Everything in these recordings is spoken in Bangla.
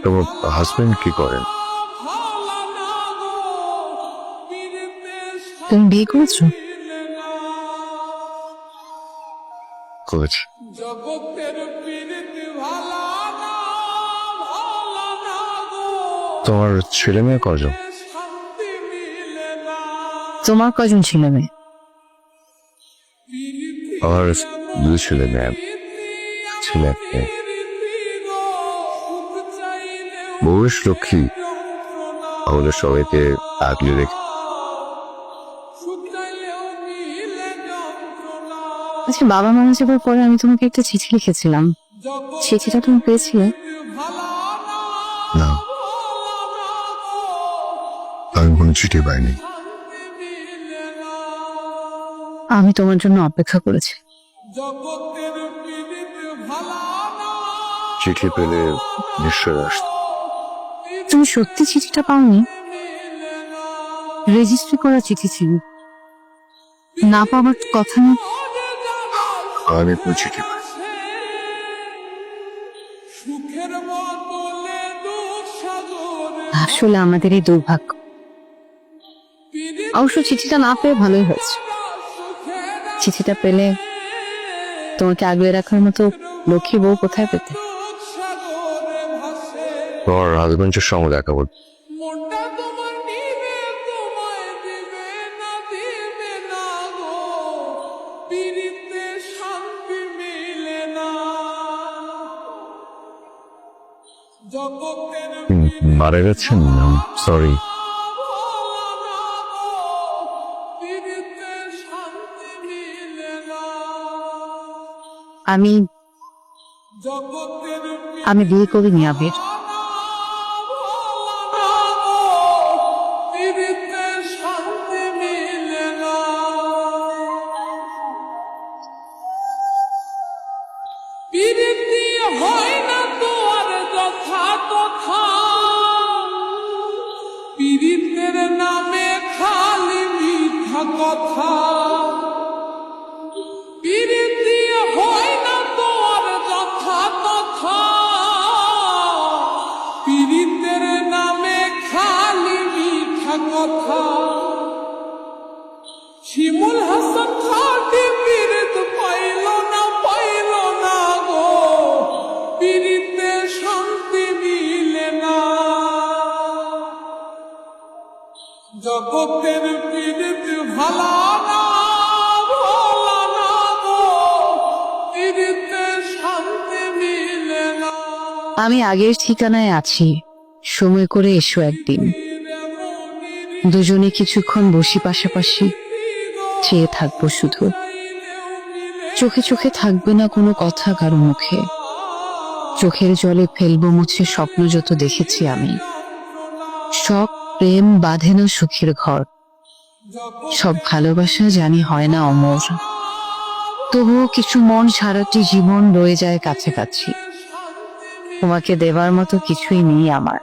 তোমার হাজবেন্ড কি করেন? তুমি বিয়ে করেছো? করেছি। তোমার ছেলে মেয়ে কজন? তোমার কজন ছেলে মেয়ে? আমার দুই ছেলে মেয়ে, ছেলে এক মেয়ে। বউয়ের লক্ষ্মী, আমাদের সবাইকে আগলে রেখে। আচ্ছা, বাবা মারা যাবার পরে আমি তোমাকে একটা চিঠি লিখেছিলাম, চিঠিটা তুমি পেয়েছিলে? না, আমি কোনো চিঠি পাইনি। আমি তোমার জন্য অপেক্ষা করেছি। চিঠি পেলে নিশ্চয় আসতো। তুমি সত্যি চিঠিটা পাওনি? রেজিস্ট্রি করা চিঠি ছিল, না পাওয়ার কথা না। আমি কোনো চিঠি পাই। আসলে আমাদের এই দুর্ভাগ্য। অবশ্য চিঠিটা না পেয়ে ভালোই হয়েছে। চিঠিটা পেলে তোমাকে আগলে রাখার মতো লক্ষ্মী বউ কোথায় পেতে? তোমার হাজবেন্ডের সঙ্গে দেখা করতে। মারা গেছেন? সরি। আমি বিয়ে করিনি আবির। পীড়িতের নামে খালি মিথ্যা কথা, পীড়িতি হয় না তোর যথা তথা, পীড়িতের নামে খালি মিথ্যা কথা। শিমুল হাসান খাটি পীড়িত পাইল না গো, পীড়িতে শান্তি মিলে না। জগতের পীড়িত ভালা না ভোলা না গো, পীড়িতে শান্তি মিলে না। আমি আগের ঠিকানায় আছি, সময় করে এসো একদিন। দুজনে কিছুক্ষণ বসি পাশাপাশি, চেয়ে থাকবো শুধু। চোখে চোখে থাকবে না কোনো কথা কারো মুখে, চোখের জলে ফেলবো মুছে স্বপ্ন যত দেখেছি আমি। সব প্রেম বাঁধে না সুখের ঘর, সব ভালোবাসা জানি হয় না অমর। তবুও কিছু মন সারাটি জীবন রয়ে যায় কাছাকাছি। তোমাকে দেবার মতো কিছুই নেই আমার,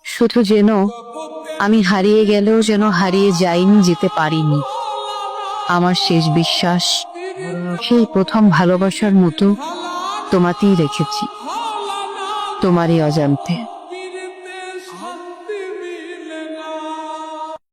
শুধু যেন আমি হারিয়ে গেলেও যেন হারিয়ে যাইনি, যেতে পারিনি। আমার শেষ বিশ্বাস সেই প্রথম ভালোবাসার মতো তোমাতেই রেখেছি, তোমারই অজান্তে।